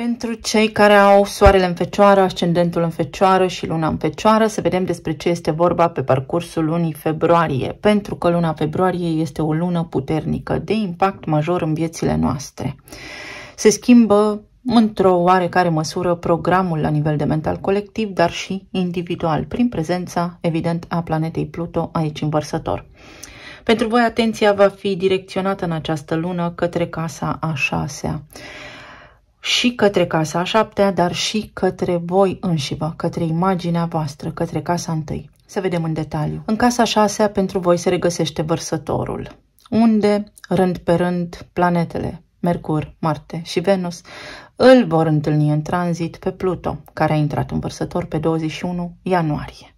Pentru cei care au soarele în Fecioară, ascendentul în Fecioară și luna în Fecioară, să vedem despre ce este vorba pe parcursul lunii februarie, pentru că luna februarie este o lună puternică, de impact major în viețile noastre. Se schimbă într-o oarecare măsură programul la nivel de mental colectiv, dar și individual, prin prezența, evident, a planetei Pluto aici în Vărsător. Pentru voi, atenția va fi direcționată în această lună către casa a 6-a. Și către casa a 7-a, dar și către voi înșivă, către imaginea voastră, către casa 1. Să vedem în detaliu. În casa a 6-a pentru voi se regăsește Vărsătorul, unde, rând pe rând, planetele Mercur, Marte și Venus îl vor întâlni în tranzit pe Pluto, care a intrat în Vărsător pe 21 ianuarie.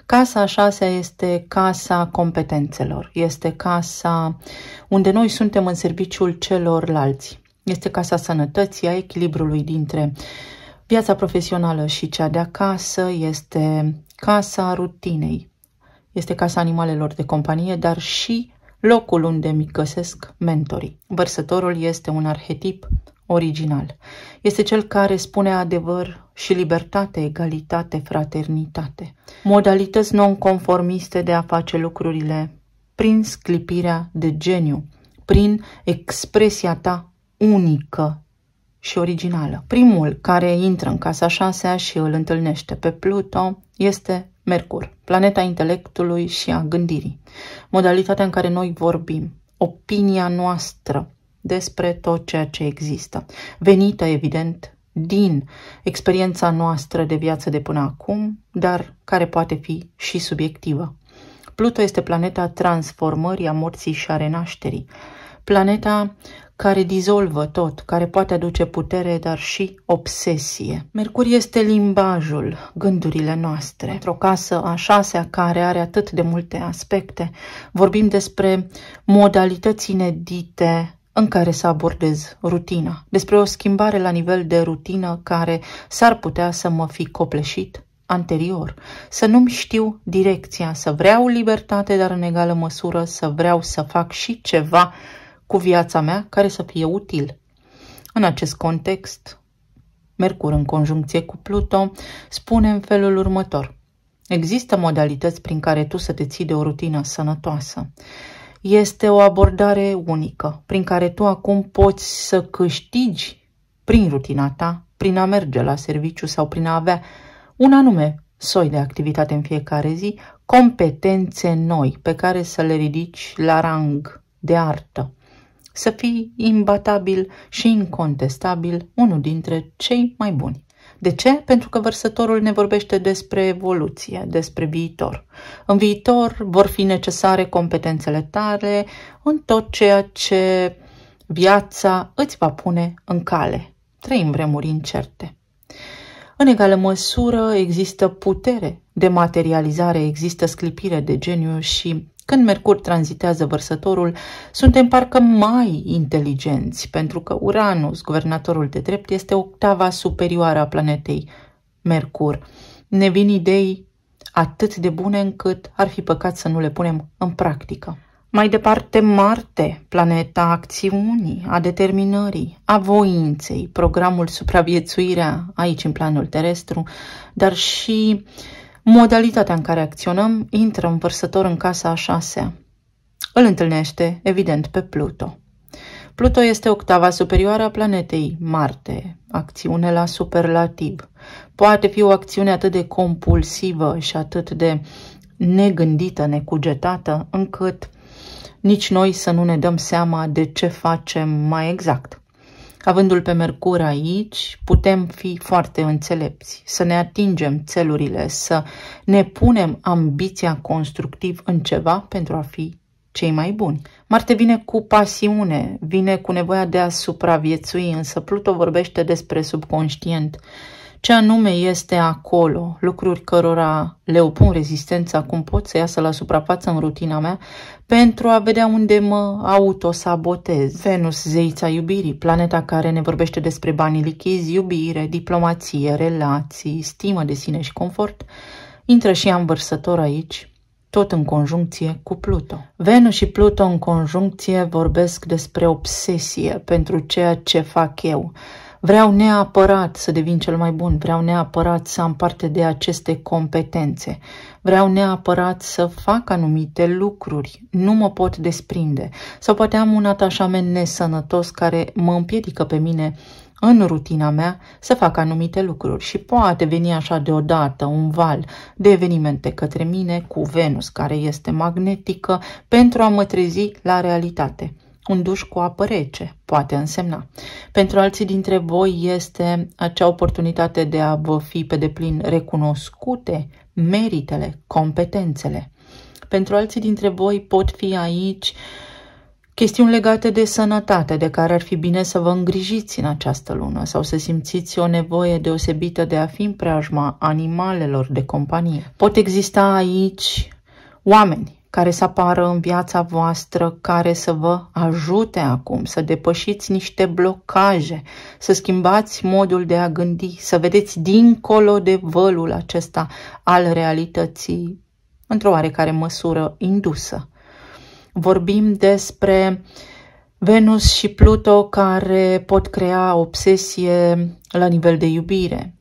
Casa a 6-a este casa competențelor, este casa unde noi suntem în serviciul celorlalți. Este casa sănătății, a echilibrului dintre viața profesională și cea de acasă, este casa rutinei, este casa animalelor de companie, dar și locul unde mi găsesc mentorii. Vărsătorul este un arhetip original. Este cel care spune adevăr și libertate, egalitate, fraternitate. Modalități non-conformiste de a face lucrurile prin sclipirea de geniu, prin expresia ta unică și originală. Primul care intră în casa 6-a și îl întâlnește pe Pluto este Mercur, planeta intelectului și a gândirii. Modalitatea în care noi vorbim, opinia noastră despre tot ceea ce există, venită evident din experiența noastră de viață de până acum, dar care poate fi și subiectivă. Pluto este planeta transformării, a morții și a renașterii, planeta care dizolvă tot, care poate aduce putere, dar și obsesie. Mercur este limbajul, gândurile noastre. Într-o casă a 6-a care are atât de multe aspecte, vorbim despre modalități inedite în care să abordez rutina, despre o schimbare la nivel de rutină care s-ar putea să mă fi copleșit anterior, să nu-mi știu direcția, să vreau libertate, dar în egală măsură să vreau să fac și ceva cu viața mea care să fie util. În acest context, Mercur în conjuncție cu Pluto spune în felul următor: există modalități prin care tu să te ții de o rutină sănătoasă. Este o abordare unică prin care tu acum poți să câștigi prin rutina ta, prin a merge la serviciu sau prin a avea un anume soi de activitate în fiecare zi, competențe noi pe care să le ridici la rang de artă. Să fii imbatabil și incontestabil, unul dintre cei mai buni. De ce? Pentru că Vărsătorul ne vorbește despre evoluție, despre viitor. În viitor vor fi necesare competențele tale în tot ceea ce viața îți va pune în cale. Trăim vremuri incerte. În egală măsură există putere de materializare, există sclipire de geniu și când Mercur tranzitează Vărsătorul, suntem parcă mai inteligenți, pentru că Uranus, guvernatorul de drept, este octava superioară a planetei Mercur. Ne vin idei atât de bune încât ar fi păcat să nu le punem în practică. Mai departe, Marte, planeta acțiunii, a determinării, a voinței, programul supraviețuirea aici în planul terestru, dar și modalitatea în care acționăm, intră în Vărsător în casa a 6-a. Îl întâlnește, evident, pe Pluto. Pluto este octava superioară a planetei Marte, acțiune la superlativ. Poate fi o acțiune atât de compulsivă și atât de negândită, necugetată, încât nici noi să nu ne dăm seama de ce facem mai exact. Avându-l pe Mercur aici, putem fi foarte înțelepți, să ne atingem țelurile, să ne punem ambiția constructiv în ceva pentru a fi cei mai buni. Marte vine cu pasiune, vine cu nevoia de a supraviețui, însă Pluto vorbește despre subconștient. Ce anume este acolo, lucruri cărora le opun rezistența, cum pot să iasă la suprafață în rutina mea, pentru a vedea unde mă autosabotez. Venus, zeița iubirii, planeta care ne vorbește despre banii lichizi, iubire, diplomație, relații, stimă de sine și confort, intră și ea în Vărsător aici, tot în conjuncție cu Pluto. Venus și Pluto în conjuncție vorbesc despre obsesie pentru ceea ce fac eu. Vreau neapărat să devin cel mai bun, vreau neapărat să am parte de aceste competențe, vreau neapărat să fac anumite lucruri, nu mă pot desprinde. Sau poate am un atașament nesănătos care mă împiedică pe mine în rutina mea să fac anumite lucruri și poate veni așa deodată un val de evenimente către mine cu Venus, care este magnetică, pentru a mă trezi la realitate. Un duș cu apă rece poate însemna. Pentru alții dintre voi este acea oportunitate de a vă fi pe deplin recunoscute meritele, competențele. Pentru alții dintre voi pot fi aici chestiuni legate de sănătate, de care ar fi bine să vă îngrijiți în această lună sau să simțiți o nevoie deosebită de a fi în preajma animalelor de companie. Pot exista aici oameni care să apară în viața voastră, care să vă ajute acum să depășiți niște blocaje, să schimbați modul de a gândi, să vedeți dincolo de vălul acesta al realității, într-o oarecare măsură indusă. Vorbim despre Venus și Pluto care pot crea obsesie la nivel de iubire.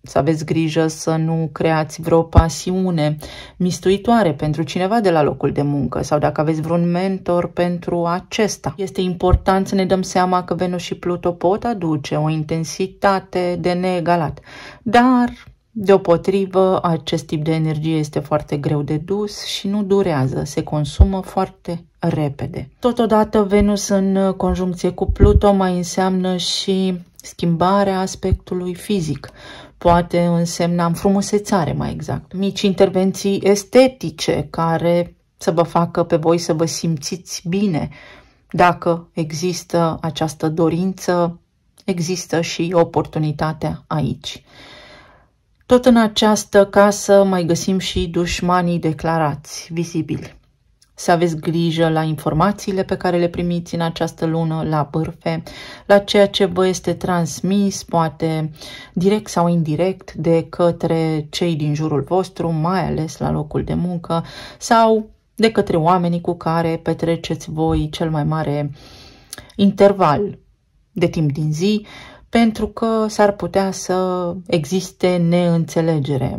Să aveți grijă să nu creați vreo pasiune mistuitoare pentru cineva de la locul de muncă sau dacă aveți vreun mentor pentru acesta. Este important să ne dăm seama că Venus și Pluto pot aduce o intensitate de neegalat, dar deopotrivă acest tip de energie este foarte greu de dus și nu durează, se consumă foarte repede. Totodată Venus în conjuncție cu Pluto mai înseamnă și schimbarea aspectului fizic. Poate însemna înfrumusețare, mai exact. Mici intervenții estetice care să vă facă pe voi să vă simțiți bine. Dacă există această dorință, există și oportunitatea aici. Tot în această casă mai găsim și dușmanii declarați, vizibili. Să aveți grijă la informațiile pe care le primiți în această lună, la bârfe, la ceea ce vă este transmis, poate direct sau indirect, de către cei din jurul vostru, mai ales la locul de muncă, sau de către oamenii cu care petreceți voi cel mai mare interval de timp din zi, pentru că s-ar putea să existe neînțelegere,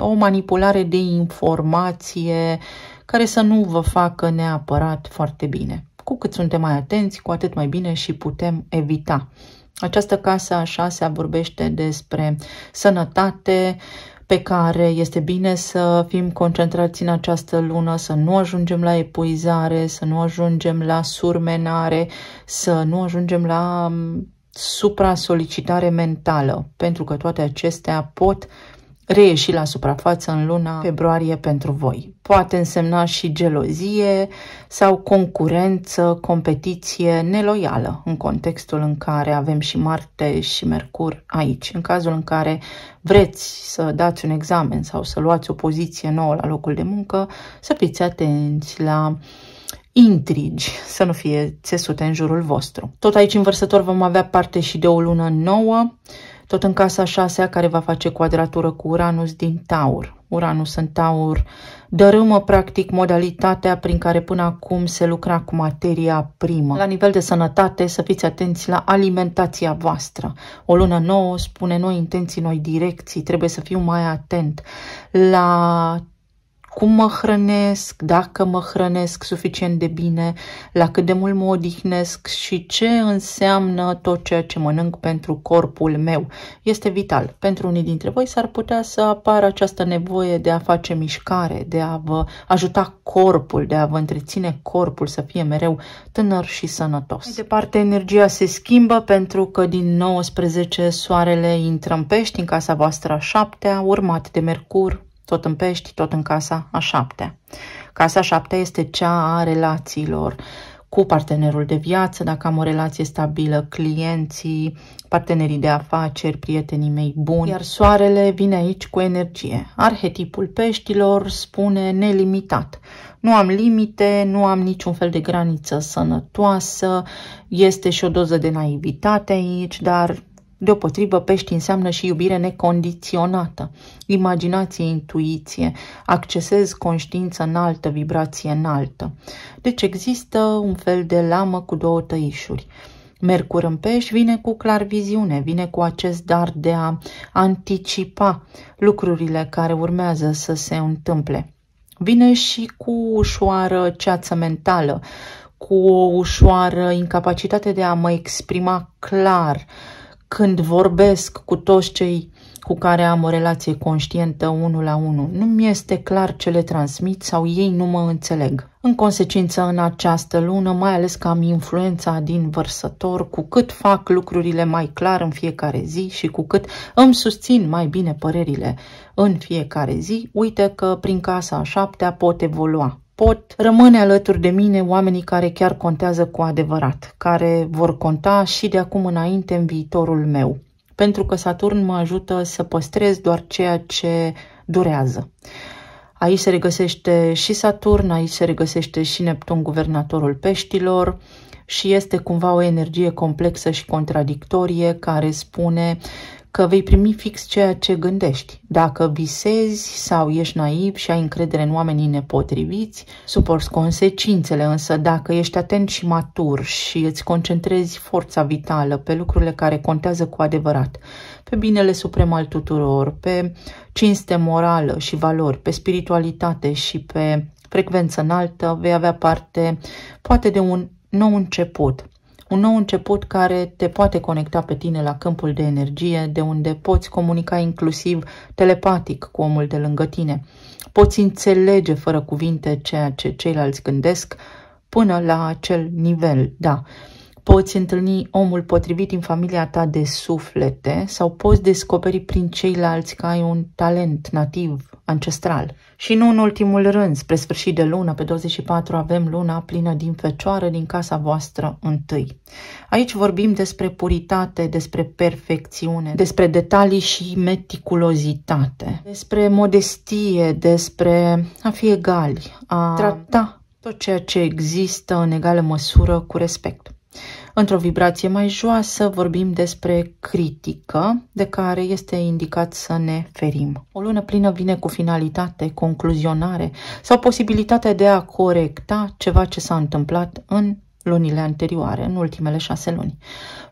o manipulare de informație care să nu vă facă neapărat foarte bine. Cu cât suntem mai atenți, cu atât mai bine și putem evita. Această casă a șasea vorbește despre sănătate, pe care este bine să fim concentrați în această lună, să nu ajungem la epuizare, să nu ajungem la surmenare, să nu ajungem la supra-solicitare mentală, pentru că toate acestea pot reieși la suprafață în luna februarie pentru voi. Poate însemna și gelozie sau concurență, competiție neloială în contextul în care avem și Marte și Mercur aici. În cazul în care vreți să dați un examen sau să luați o poziție nouă la locul de muncă, să fiți atenți la intrigi, să nu fie țesute în jurul vostru. Tot aici în Vărsător vom avea parte și de o lună nouă, tot în casa 6-a, care va face quadratură cu Uranus din Taur. Uranus în Taur dărâmă practic modalitatea prin care până acum se lucra cu materia primă. La nivel de sănătate, să fiți atenți la alimentația voastră. O lună nouă spune noi intenții, noi direcții, trebuie să fiu mai atent la cum mă hrănesc, dacă mă hrănesc suficient de bine, la cât de mult mă odihnesc și ce înseamnă tot ceea ce mănânc pentru corpul meu. Este vital. Pentru unii dintre voi s-ar putea să apară această nevoie de a face mișcare, de a vă ajuta corpul, de a vă întreține corpul să fie mereu tânăr și sănătos. Mai departe, energia se schimbă pentru că din 19 soarele intră în Pești, în casa voastră a 7-a, urmat de Mercur, tot în Pești, tot în casa a 7-a. Casa a 7-a este cea a relațiilor cu partenerul de viață, dacă am o relație stabilă, clienții, partenerii de afaceri, prietenii mei buni. Iar soarele vine aici cu energie. Arhetipul Peștilor spune nelimitat. Nu am limite, nu am niciun fel de graniță sănătoasă, este și o doză de naivitate aici, dar deopotrivă, Pești înseamnă și iubire necondiționată, imaginație, intuiție, accesez conștiință înaltă, vibrație înaltă. Deci există un fel de lamă cu două tăișuri. Mercur în Pești vine cu clarviziune, vine cu acest dar de a anticipa lucrurile care urmează să se întâmple. Vine și cu ușoară ceață mentală, cu o ușoară incapacitate de a mă exprima clar când vorbesc cu toți cei cu care am o relație conștientă 1 la 1. Nu mi este clar ce le transmit sau ei nu mă înțeleg. În consecință, în această lună, mai ales că am influența din Vărsător, cu cât fac lucrurile mai clar în fiecare zi și cu cât îmi susțin mai bine părerile în fiecare zi, uite că prin casa a 7-a pot evolua. Pot rămâne alături de mine oamenii care chiar contează cu adevărat, care vor conta și de acum înainte în viitorul meu. Pentru că Saturn mă ajută să păstrez doar ceea ce durează. Aici se regăsește și Saturn, aici se regăsește și Neptun, guvernatorul peștilor, și este cumva o energie complexă și contradictorie care spune că vei primi fix ceea ce gândești. Dacă visezi sau ești naiv și ai încredere în oamenii nepotriviți, suporți consecințele, însă dacă ești atent și matur și îți concentrezi forța vitală pe lucrurile care contează cu adevărat, pe binele suprem al tuturor, pe cinste morală și valori, pe spiritualitate și pe frecvență înaltă, vei avea parte poate de un nou început. Un nou început care te poate conecta pe tine la câmpul de energie, de unde poți comunica inclusiv telepatic cu omul de lângă tine. Poți înțelege fără cuvinte ceea ce ceilalți gândesc până la acel nivel, da. Poți întâlni omul potrivit din familia ta de suflete sau poți descoperi prin ceilalți că ai un talent nativ, ancestral. Și nu în ultimul rând, spre sfârșit de lună, pe 24, avem luna plină din Fecioară, din casa voastră întâi. Aici vorbim despre puritate, despre perfecțiune, despre detalii și meticulozitate, despre modestie, despre a fi egali, a trata tot ceea ce există în egală măsură cu respect. Într-o vibrație mai joasă vorbim despre critică, de care este indicat să ne ferim. O lună plină vine cu finalitate, concluzionare sau posibilitatea de a corecta ceva ce s-a întâmplat în lunile anterioare, în ultimele 6 luni.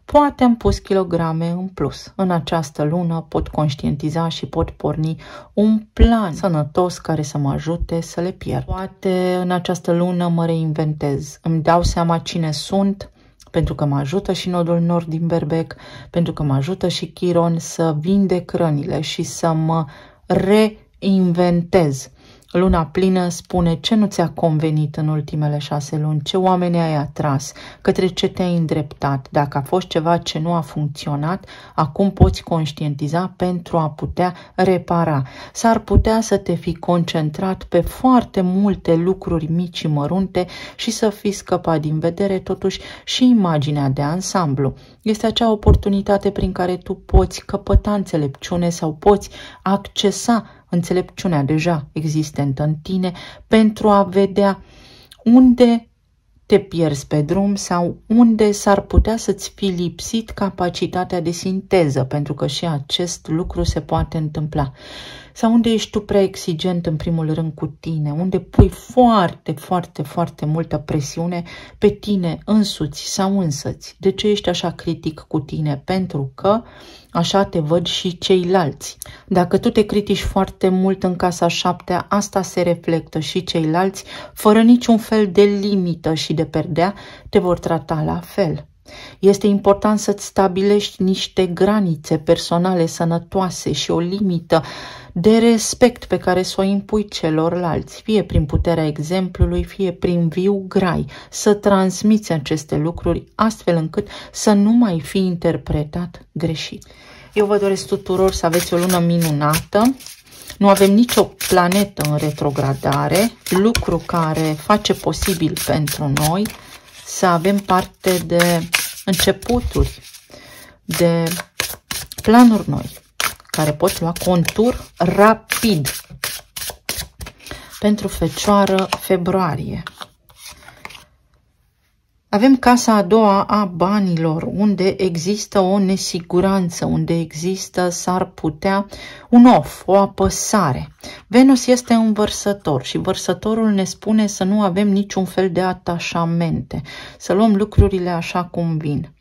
Poate am pus kilograme în plus. În această lună pot conștientiza și pot porni un plan sănătos care să mă ajute să le pierd. Poate în această lună mă reinventez, îmi dau seama cine sunt, pentru că mă ajută și nodul nord din Berbec, pentru că mă ajută și Chiron să vindec rănile și să mă reinventez. Luna plină spune ce nu ți-a convenit în ultimele 6 luni, ce oameni ai atras, către ce te-ai îndreptat. Dacă a fost ceva ce nu a funcționat, acum poți conștientiza pentru a putea repara. S-ar putea să te fi concentrat pe foarte multe lucruri mici și mărunte și să fi scăpat din vedere totuși și imaginea de ansamblu. Este acea oportunitate prin care tu poți căpăta înțelepciune sau poți accesa înțelepciunea deja existentă în tine pentru a vedea unde te pierzi pe drum sau unde s-ar putea să-ți fi lipsit capacitatea de sinteză, pentru că și acest lucru se poate întâmpla. Sau unde ești tu prea exigent în primul rând cu tine, unde pui foarte multă presiune pe tine însuți sau însăți. De ce ești așa critic cu tine? Pentru că așa te văd și ceilalți. Dacă tu te critici foarte mult în casa 7-a, asta se reflectă și ceilalți, fără niciun fel de limită și de perdea, te vor trata la fel. Este important să-ți stabilești niște granițe personale sănătoase și o limită de respect pe care să o impui celorlalți, fie prin puterea exemplului, fie prin viu grai, să transmiți aceste lucruri astfel încât să nu mai fi interpretat greșit. Eu vă doresc tuturor să aveți o lună minunată. Nu avem nicio planetă în retrogradare, lucru care face posibil pentru noi să avem parte de începuturi, de planuri noi, care pot lua contur rapid. Pentru Fecioară, februarie. Avem casa a doua a banilor, unde există o nesiguranță, unde există, s-ar putea, un off, o apăsare. Venus este un Vărsător și Vărsătorul ne spune să nu avem niciun fel de atașamente, să luăm lucrurile așa cum vin.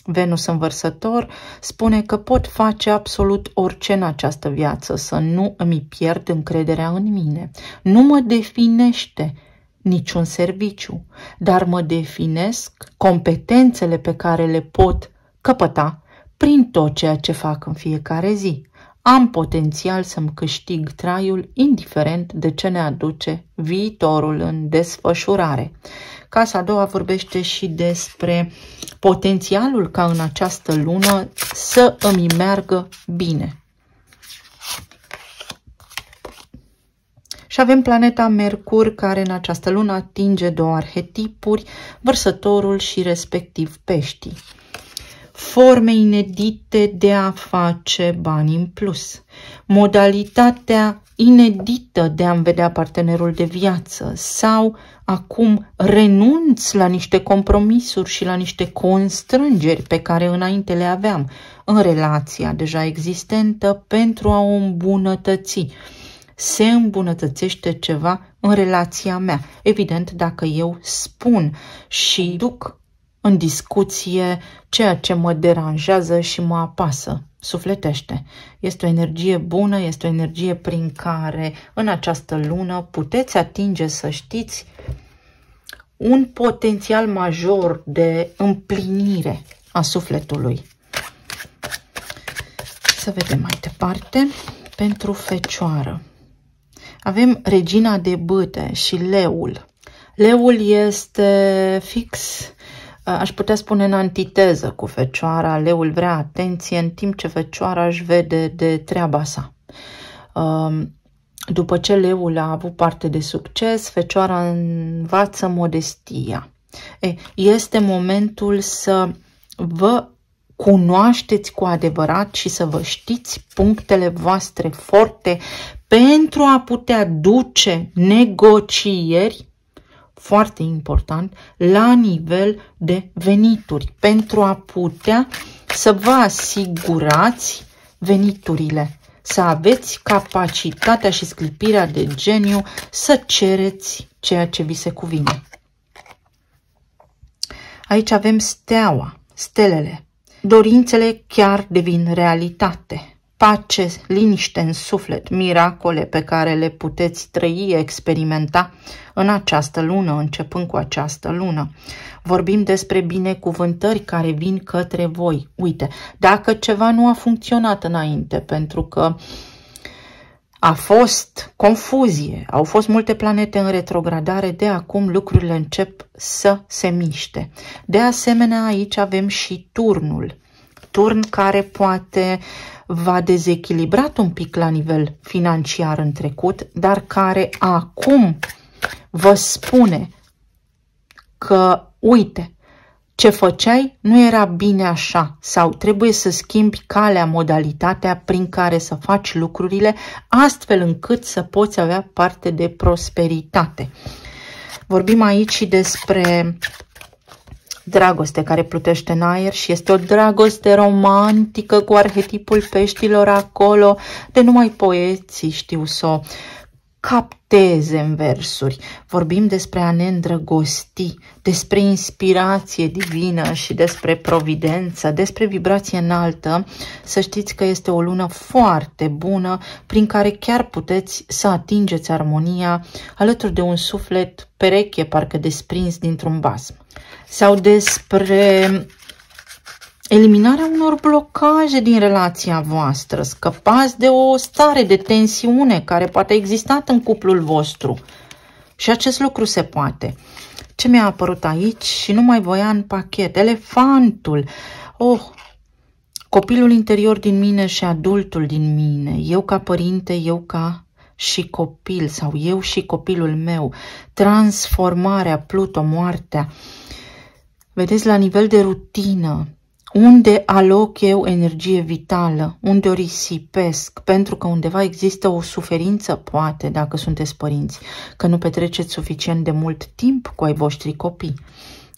Venus în Vărsător spune că pot face absolut orice în această viață, să nu îmi pierd încrederea în mine. Nu mă definește niciun serviciu, dar mă definesc competențele pe care le pot căpăta prin tot ceea ce fac în fiecare zi. Am potențial să-mi câștig traiul indiferent de ce ne aduce viitorul în desfășurare. Casa a doua vorbește și despre potențialul ca în această lună să îmi meargă bine. Și avem planeta Mercur, care în această lună atinge două arhetipuri, Vărsătorul și respectiv Peștii. Forme inedite de a face bani în plus, modalitatea inedită de a-mi vedea partenerul de viață sau acum renunț la niște compromisuri și la niște constrângeri pe care înainte le aveam în relația deja existentă pentru a o îmbunătăți. Se îmbunătățește ceva în relația mea, evident dacă eu spun și duc în discuție ceea ce mă deranjează și mă apasă sufletește. Este o energie bună, este o energie prin care în această lună puteți atinge, să știți, un potențial major de împlinire a sufletului. Să vedem mai departe. Pentru Fecioară avem Regina de Bâte și Leul. Leul este fix, aș putea spune, în antiteză cu Fecioara. Leul vrea atenție, în timp ce Fecioara își vede de treaba sa. După ce Leul a avut parte de succes, Fecioara învață modestia. Este momentul să vă cunoașteți cu adevărat și să vă știți punctele voastre forte pentru a putea duce negocieri, foarte important, la nivel de venituri, pentru a putea să vă asigurați veniturile, să aveți capacitatea și sclipirea de geniu să cereți ceea ce vi se cuvine. Aici avem Steaua, stelele. Dorințele chiar devin realitate. Pace, liniște în suflet, miracole pe care le puteți trăi, experimenta în această lună, începând cu această lună. Vorbim despre binecuvântări care vin către voi. Uite, dacă ceva nu a funcționat înainte, pentru că a fost confuzie, au fost multe planete în retrogradare, de acum lucrurile încep să se miște. De asemenea, aici avem și turnul. Turn care poate v-a dezechilibrat un pic la nivel financiar în trecut, dar care acum vă spune că, uite, ce făceai nu era bine așa sau trebuie să schimbi calea, modalitatea prin care să faci lucrurile astfel încât să poți avea parte de prosperitate. Vorbim aici și despre dragoste care plutește în aer și este o dragoste romantică cu arhetipul peștilor acolo, de numai poeții știu să o capteze în versuri. Vorbim despre a ne îndrăgosti, despre inspirație divină și despre providență, despre vibrație înaltă. Să știți că este o lună foarte bună prin care chiar puteți să atingeți armonia alături de un suflet pereche, parcă desprins dintr-un basm. Sau despre eliminarea unor blocaje din relația voastră, scăpați de o stare de tensiune care poate exista în cuplul vostru. Și acest lucru se poate. Ce mi-a apărut aici și nu mai voia în pachet? Elefantul. Copilul interior din mine și adultul din mine. Eu ca părinte, eu ca și copil sau eu și copilul meu. Transformarea, Pluto, moartea. Vedeți, la nivel de rutină, unde aloc eu energie vitală, unde o risipesc, pentru că undeva există o suferință, poate, dacă sunteți părinți, că nu petreceți suficient de mult timp cu ai voștri copii.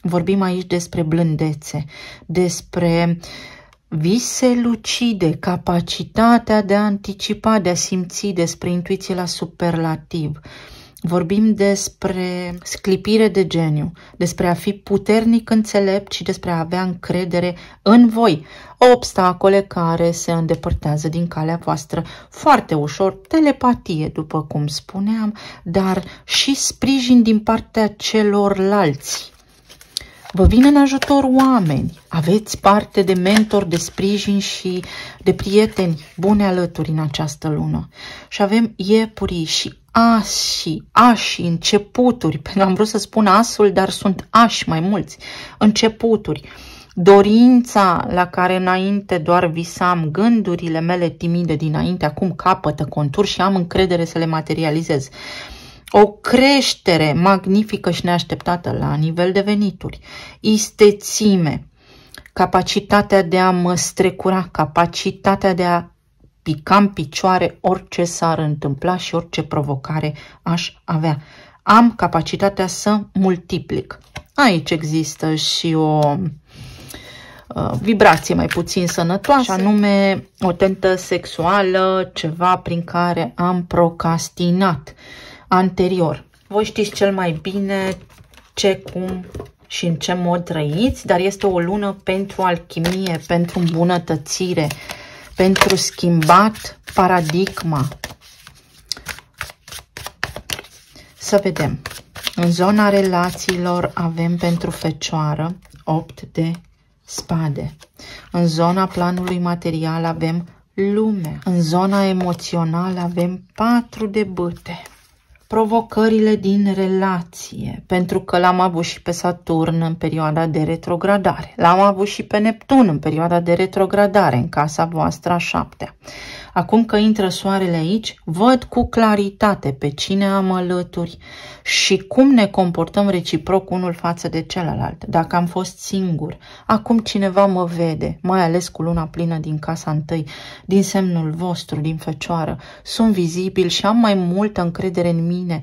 Vorbim aici despre blândețe, despre vise lucide, capacitatea de a anticipa, de a simți, despre intuiție la superlativ. Vorbim despre sclipire de geniu, despre a fi puternic, înțelept și despre a avea încredere în voi. Obstacole care se îndepărtează din calea voastră foarte ușor, telepatie, după cum spuneam, dar și sprijin din partea celorlalți. Vă vin în ajutor oameni, aveți parte de mentor, de sprijin și de prieteni bune alături în această lună. Și avem iepurii și ași, începuturi, am vrut să spun asul, dar sunt ași mai mulți, începuturi. Dorința la care înainte doar visam, gândurile mele timide dinainte, acum capătă contur și am încredere să le materializez. O creștere magnifică și neașteptată la nivel de venituri, istețime, capacitatea de a mă strecura, capacitatea de a pica în picioare orice s-ar întâmpla și orice provocare aș avea. Am capacitatea să multiplic. Aici există și o vibrație mai puțin sănătoasă, anume o tentă sexuală, ceva prin care am procrastinat anterior. Voi știți cel mai bine ce, cum și în ce mod trăiți, dar este o lună pentru alchimie, pentru îmbunătățire, pentru schimbat paradigma. Să vedem. În zona relațiilor avem pentru Fecioară 8 de spade. În zona planului material avem lumea. În zona emoțională avem 4 de bâte. Provocările din relație, pentru că l-am avut și pe Saturn în perioada de retrogradare. L-am avut și pe Neptun în perioada de retrogradare, în casa voastră a 7-a. Acum că intră soarele aici, văd cu claritate pe cine am alături și cum ne comportăm reciproc unul față de celălalt. Dacă am fost singur, acum cineva mă vede, mai ales cu luna plină din casa 1, din semnul vostru, din Fecioară. Sunt vizibil și am mai multă încredere în mine.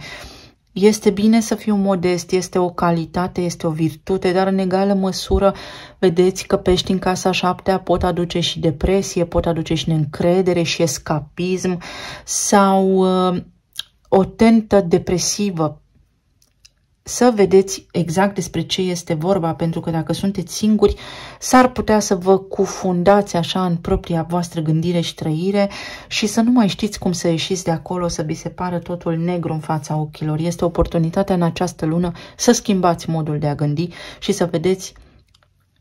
Este bine să fiu modest, este o calitate, este o virtute, dar în egală măsură vedeți că pești în casa 7-a pot aduce și depresie, pot aduce și neîncredere și escapism sau o tentă depresivă. Să vedeți exact despre ce este vorba, pentru că dacă sunteți singuri, s-ar putea să vă cufundați așa în propria voastră gândire și trăire și să nu mai știți cum să ieșiți de acolo, să vi se pară totul negru în fața ochilor. Este oportunitatea în această lună să schimbați modul de a gândi și să vedeți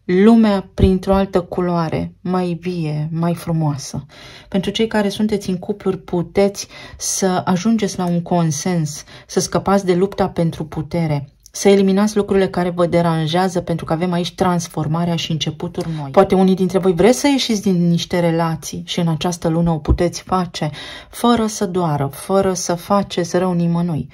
lumea printr-o altă culoare, mai vie, mai frumoasă. Pentru cei care sunteți în cupluri, puteți să ajungeți la un consens, să scăpați de lupta pentru putere, să eliminați lucrurile care vă deranjează, pentru că avem aici transformarea și începuturi noi. Poate unii dintre voi vreți să ieșiți din niște relații și în această lună o puteți face fără să doară, fără să faceți rău nimănui.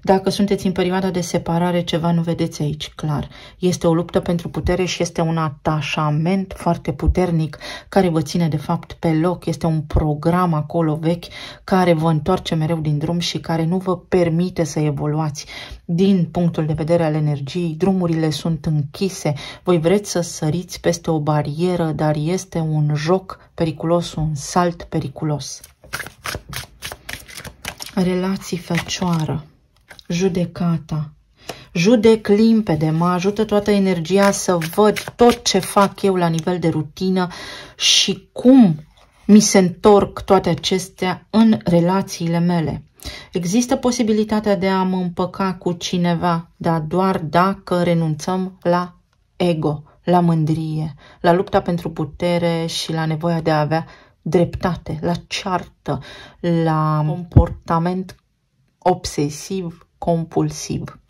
Dacă sunteți în perioada de separare, ceva nu vedeți aici clar. Este o luptă pentru putere și este un atașament foarte puternic care vă ține de fapt pe loc. Este un program acolo vechi care vă întoarce mereu din drum și care nu vă permite să evoluați. Din punctul de vedere al energiei, drumurile sunt închise. Voi vreți să săriți peste o barieră, dar este un joc periculos, un salt periculos. Relații Fecioară. Judecata. Judec limpede, mă ajută toată energia să văd tot ce fac eu la nivel de rutină și cum mi se întorc toate acestea în relațiile mele. Există posibilitatea de a mă împăca cu cineva, dar doar dacă renunțăm la ego, la mândrie, la lupta pentru putere și la nevoia de a avea dreptate, la ceartă, la comportament obsesiv, compulsiv.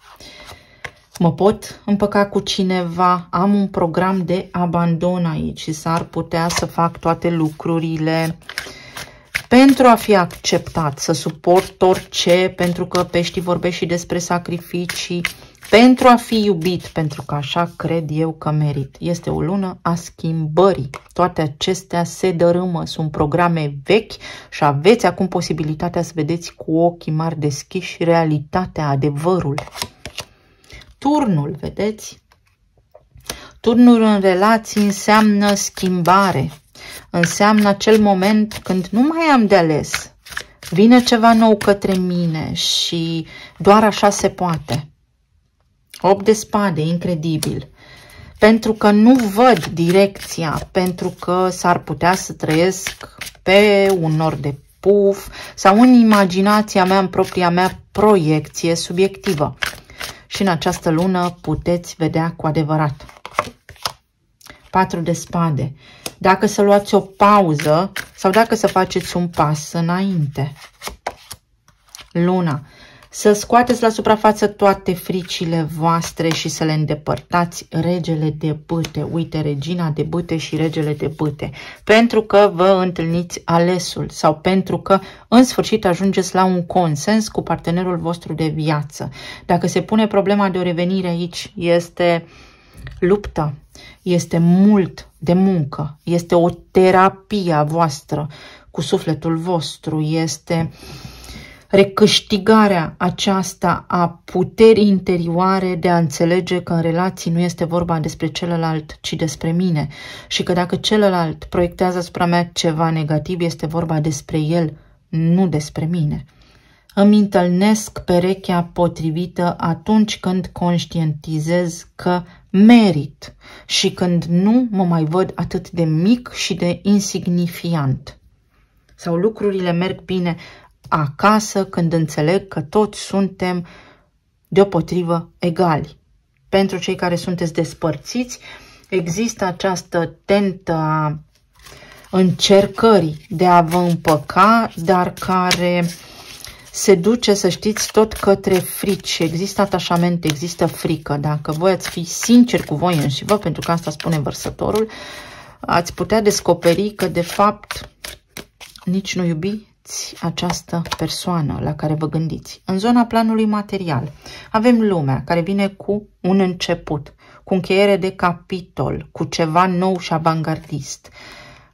Mă pot împăca cu cineva, am un program de abandon aici și s-ar putea să fac toate lucrurile pentru a fi acceptat, să suport orice, pentru că peștii vorbesc și despre sacrificii, pentru a fi iubit, pentru că așa cred eu că merit. Este o lună a schimbării. Toate acestea se dărâmă, sunt programe vechi și aveți acum posibilitatea să vedeți cu ochii mari deschiși realitatea, adevărul. Turnul, vedeți? Turnul în relații înseamnă schimbare. Înseamnă acel moment când nu mai am de ales. Vine ceva nou către mine și doar așa se poate. 8 de spade, incredibil. Pentru că nu văd direcția, pentru că s-ar putea să trăiesc pe un nor de puf sau în imaginația mea, în propria mea proiecție subiectivă. Și în această lună puteți vedea cu adevărat. 4 de spade. Dacă să luați o pauză sau dacă să faceți un pas înainte. Luna. Să scoateți la suprafață toate fricile voastre și să le îndepărtați. Regele de bâte. Uite, regina de bâte și regele de bâte. Pentru că vă întâlniți alesul sau pentru că în sfârșit ajungeți la un consens cu partenerul vostru de viață. Dacă se pune problema de o revenire aici, este luptă, este mult de muncă, este o terapie a voastră cu sufletul vostru, este recâștigarea aceasta a puterii interioare de a înțelege că în relații nu este vorba despre celălalt, ci despre mine și că dacă celălalt proiectează asupra mea ceva negativ, este vorba despre el, nu despre mine. Îmi întâlnesc perechea potrivită atunci când conștientizez că merit și când nu mă mai văd atât de mic și de insignifiant. Sau lucrurile merg bine acasă când înțeleg că toți suntem deopotrivă egali. Pentru cei care sunteți despărțiți, există această tentă a încercării de a vă împăca, dar care se duce, să știți, tot către frici. Există atașament, există frică. Dacă voi ați fi sinceri cu voi înșivă, pentru că asta spune vărsătorul, ați putea descoperi că, de fapt, nici nu iubiți această persoană la care vă gândiți. În zona planului material avem lumea care vine cu un început, cu încheiere de capitol, cu ceva nou și avangardist,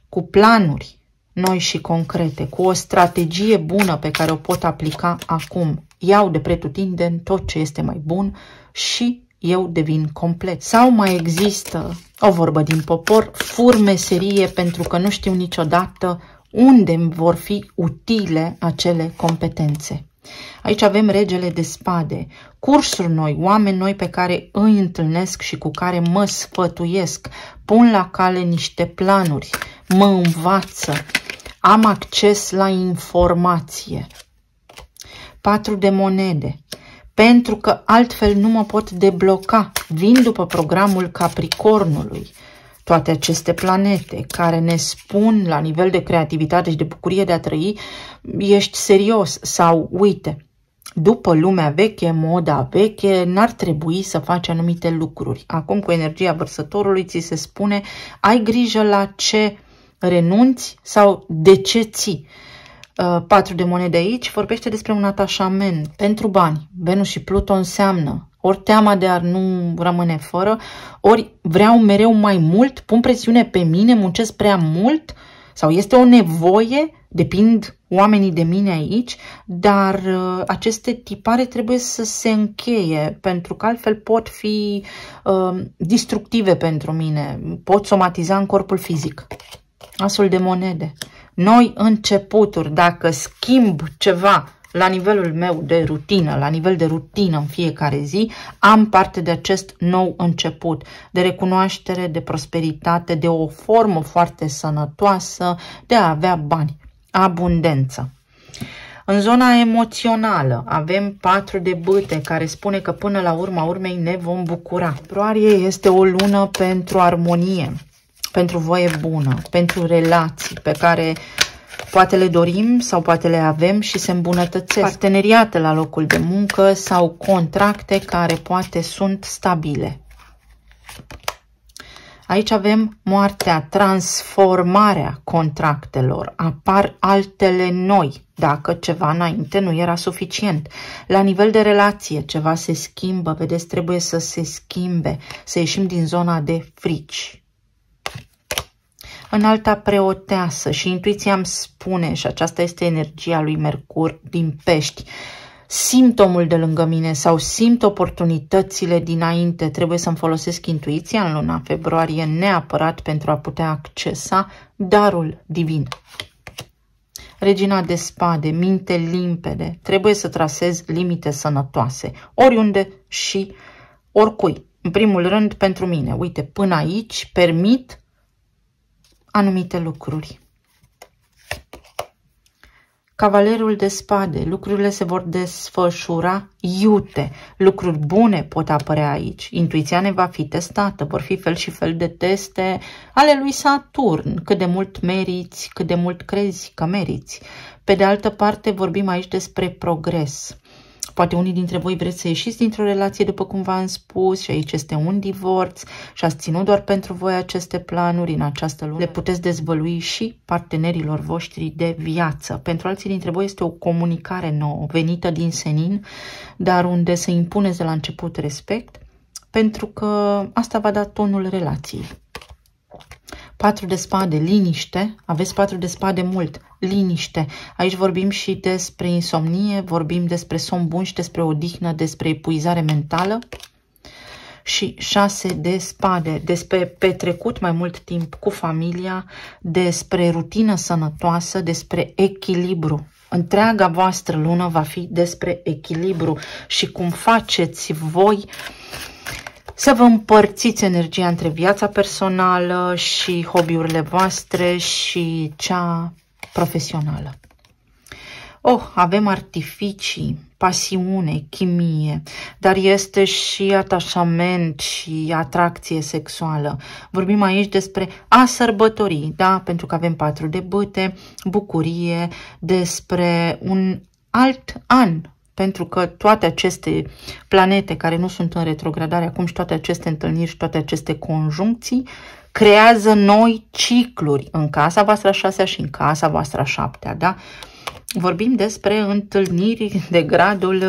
cu planuri noi și concrete, cu o strategie bună pe care o pot aplica acum. Iau de pretutindeni tot ce este mai bun și eu devin complet. Sau mai există o vorbă din popor, fur meserie pentru că nu știu niciodată unde vor fi utile acele competențe. Aici avem regele de spade, cursuri noi, oameni noi pe care îi întâlnesc și cu care mă sfătuiesc, pun la cale niște planuri, mă învață, am acces la informație. 4 de monede. Pentru că altfel nu mă pot debloca. Vin după programul Capricornului. Toate aceste planete care ne spun la nivel de creativitate și de bucurie de a trăi, ești serios sau uite, după lumea veche, moda veche, n-ar trebui să faci anumite lucruri. Acum cu energia vărsătorului ți se spune, ai grijă la ce renunți sau de ce ții. 4 de monede aici vorbește despre un atașament pentru bani. Venus și Pluto înseamnă ori teama de a nu rămâne fără, ori vreau mereu mai mult, pun presiune pe mine, muncesc prea mult sau este o nevoie, depind oamenii de mine aici, dar aceste tipare trebuie să se încheie pentru că altfel pot fi destructive pentru mine, pot somatiza în corpul fizic. Asul de monede. Noi începuturi, dacă schimb ceva la nivelul meu de rutină, la nivel de rutină în fiecare zi, am parte de acest nou început, de recunoaștere, de prosperitate, de o formă foarte sănătoasă, de a avea bani, abundență. În zona emoțională avem 4 de bâte care spune că până la urma urmei ne vom bucura. Februarie este o lună pentru armonie, pentru voie bună, pentru relații pe care poate le dorim sau poate le avem și se îmbunătățesc. Parteneriate la locul de muncă sau contracte care poate sunt stabile. Aici avem moartea, transformarea contractelor. Apar altele noi, dacă ceva înainte nu era suficient. La nivel de relație, ceva se schimbă, vedeți, trebuie să se schimbe, să ieșim din zona de frici. În alta preoteasă și intuiția îmi spune, și aceasta este energia lui Mercur din Pești, simt omul de lângă mine sau simt oportunitățile dinainte, trebuie să-mi folosesc intuiția în luna februarie neapărat pentru a putea accesa darul divin. Regina de spade, minte limpede, trebuie să trasezi limite sănătoase, oriunde și oricui. În primul rând pentru mine, uite, până aici permit anumite lucruri. Cavalerul de spade, lucrurile se vor desfășura iute, lucruri bune pot apărea aici, intuiția ne va fi testată, vor fi fel și fel de teste ale lui Saturn, cât de mult meriți, cât de mult crezi că meriți. Pe de altă parte vorbim aici despre progres. Poate unii dintre voi vreți să ieșiți dintr-o relație după cum v-am spus și aici este un divorț și ați ținut doar pentru voi aceste planuri în această lună. Le puteți dezvălui și partenerilor voștri de viață. Pentru alții dintre voi este o comunicare nouă, venită din senin, dar unde să impuneți de la început respect, pentru că asta va da tonul relației. 4 de spade, liniște, aveți 4 de spade mult, liniște. Aici vorbim și despre insomnie, vorbim despre somn bun și despre odihnă, despre epuizare mentală. Și 6 de spade, despre petrecut mai mult timp cu familia, despre rutină sănătoasă, despre echilibru. Întreaga voastră lună va fi despre echilibru și cum faceți voi să vă împărțiți energia între viața personală și hobby-urile voastre și cea profesională. Avem artificii, pasiune, chimie, dar este și atașament și atracție sexuală. Vorbim aici despre a sărbători, da? Pentru că avem 4 de bâte, bucurie, despre un alt an. Pentru că toate aceste planete care nu sunt în retrogradare acum și toate aceste întâlniri și toate aceste conjuncții creează noi cicluri în casa voastră 6-a și în casa voastră 7-a, da? Vorbim despre întâlniri de gradul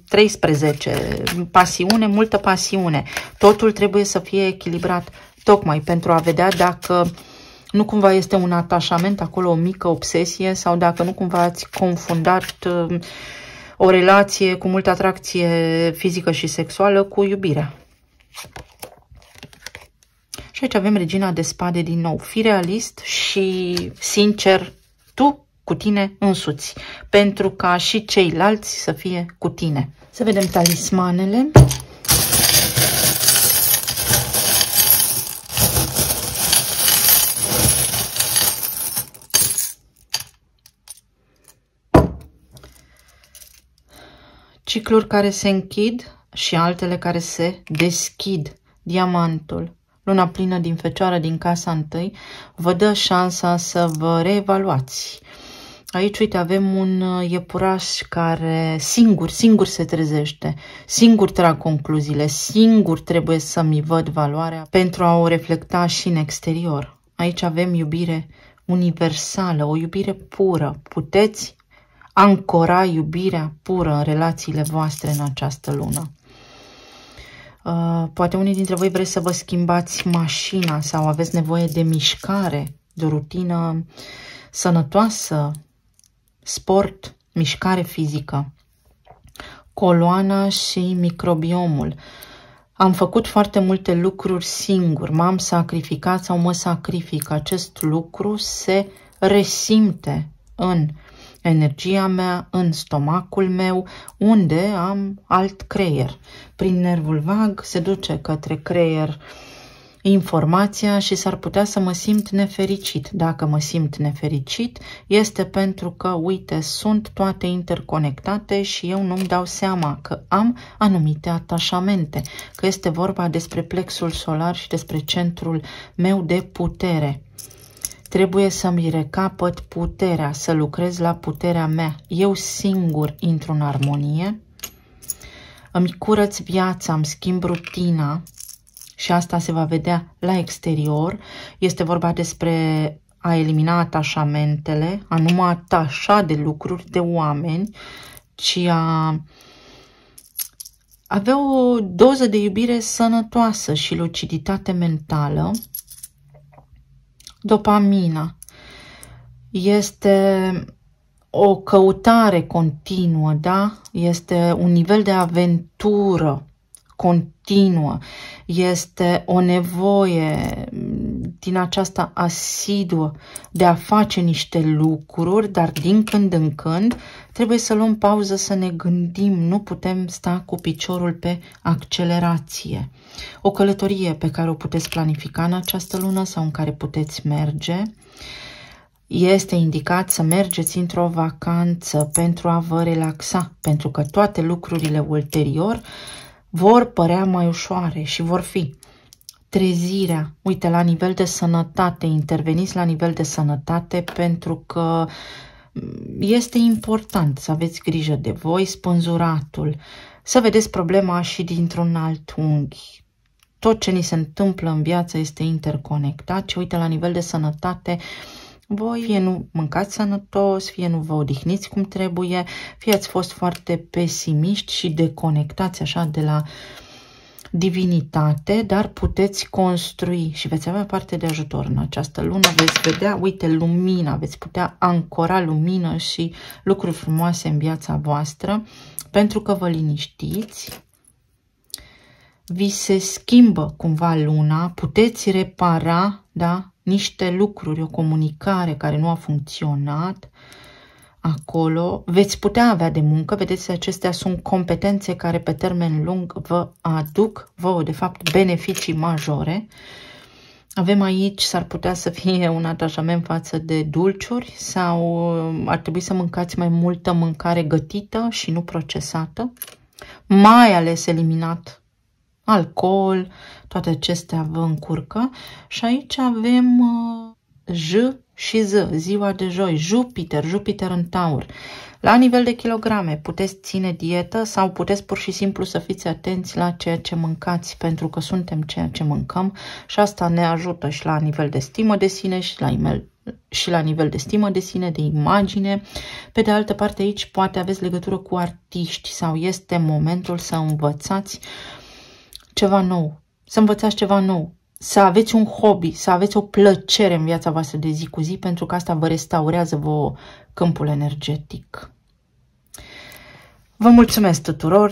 13, pasiune, multă pasiune. Totul trebuie să fie echilibrat tocmai pentru a vedea dacă nu cumva este un atașament acolo, o mică obsesie sau dacă nu cumva ați confundat o relație cu multă atracție fizică și sexuală cu iubirea. Și aici avem regina de spade din nou. Fii realist și sincer tu cu tine însuți, pentru ca și ceilalți să fie cu tine. Să vedem talismanele. Cicluri care se închid și altele care se deschid. Diamantul. Luna plină din Fecioară, din casa 1, vă dă șansa să vă reevaluați. Aici, uite, avem un iepuraș care singur se trezește, singur trag concluziile, singur trebuie să-mi văd valoarea pentru a o reflecta și în exterior. Aici avem iubire universală, o iubire pură. Puteți ancora iubirea pură în relațiile voastre în această lună. Poate unii dintre voi vreți să vă schimbați mașina sau aveți nevoie de mișcare, de o rutină sănătoasă, sport, mișcare fizică. Coloana și microbiomul. Am făcut foarte multe lucruri singur, m-am sacrificat sau mă sacrific. Acest lucru se resimte în energia mea, în stomacul meu, unde am alt creier. Prin nervul vag se duce către creier informația și s-ar putea să mă simt nefericit. Dacă mă simt nefericit, este pentru că, uite, sunt toate interconectate și eu nu-mi dau seama că am anumite atașamente, că este vorba despre plexul solar și despre centrul meu de putere. Trebuie să-mi recapăt puterea, să lucrez la puterea mea. Eu singur intru în armonie, îmi curăț viața, îmi schimb rutina și asta se va vedea la exterior. Este vorba despre a elimina atașamentele, a nu mă atașa de lucruri, de oameni, ci a avea o doză de iubire sănătoasă și luciditate mentală. Dopamina este o căutare continuă, da? Este un nivel de aventură continuă, este o nevoie din aceasta asiduă de a face niște lucruri, dar din când în când trebuie să luăm pauză, să ne gândim, nu putem sta cu piciorul pe accelerație. O călătorie pe care o puteți planifica în această lună sau în care puteți merge. Este indicat să mergeți într-o vacanță pentru a vă relaxa, pentru că toate lucrurile ulterior vor părea mai ușoare și vor fi trezirea. Uite, la nivel de sănătate, interveniți la nivel de sănătate pentru că este important să aveți grijă de voi, spânzuratul, să vedeți problema și dintr-un alt unghi. Tot ce ni se întâmplă în viață este interconectat și uite, la nivel de sănătate, voi fie nu mâncați sănătos, fie nu vă odihniți cum trebuie, fie ați fost foarte pesimiști și deconectați așa de la divinitate, dar puteți construi și veți avea parte de ajutor în această lună. Veți vedea, uite, lumina, veți putea ancora lumină și lucruri frumoase în viața voastră, pentru că vă liniștiți. Vi se schimbă cumva luna, puteți repara, da, niște lucruri, o comunicare care nu a funcționat acolo, veți putea avea de muncă, vedeți, acestea sunt competențe care pe termen lung vă aduc vouă, de fapt, beneficii majore. Avem aici, s-ar putea să fie un atașament față de dulciuri sau ar trebui să mâncați mai multă mâncare gătită și nu procesată, mai ales eliminat alcool, toate acestea vă încurcă. Și aici avem J și Z, ziua de joi, Jupiter în Taur. La nivel de kilograme puteți ține dietă sau puteți pur și simplu să fiți atenți la ceea ce mâncați, pentru că suntem ceea ce mâncăm și asta ne ajută și la nivel de stimă de sine și la nivel de stimă de sine, de imagine. Pe de altă parte, aici poate aveți legătură cu artiști sau este momentul să învățați ceva nou, să învățați ceva nou, să aveți un hobby, să aveți o plăcere în viața voastră de zi cu zi, pentru că asta vă restaurează vouă câmpul energetic. Vă mulțumesc tuturor!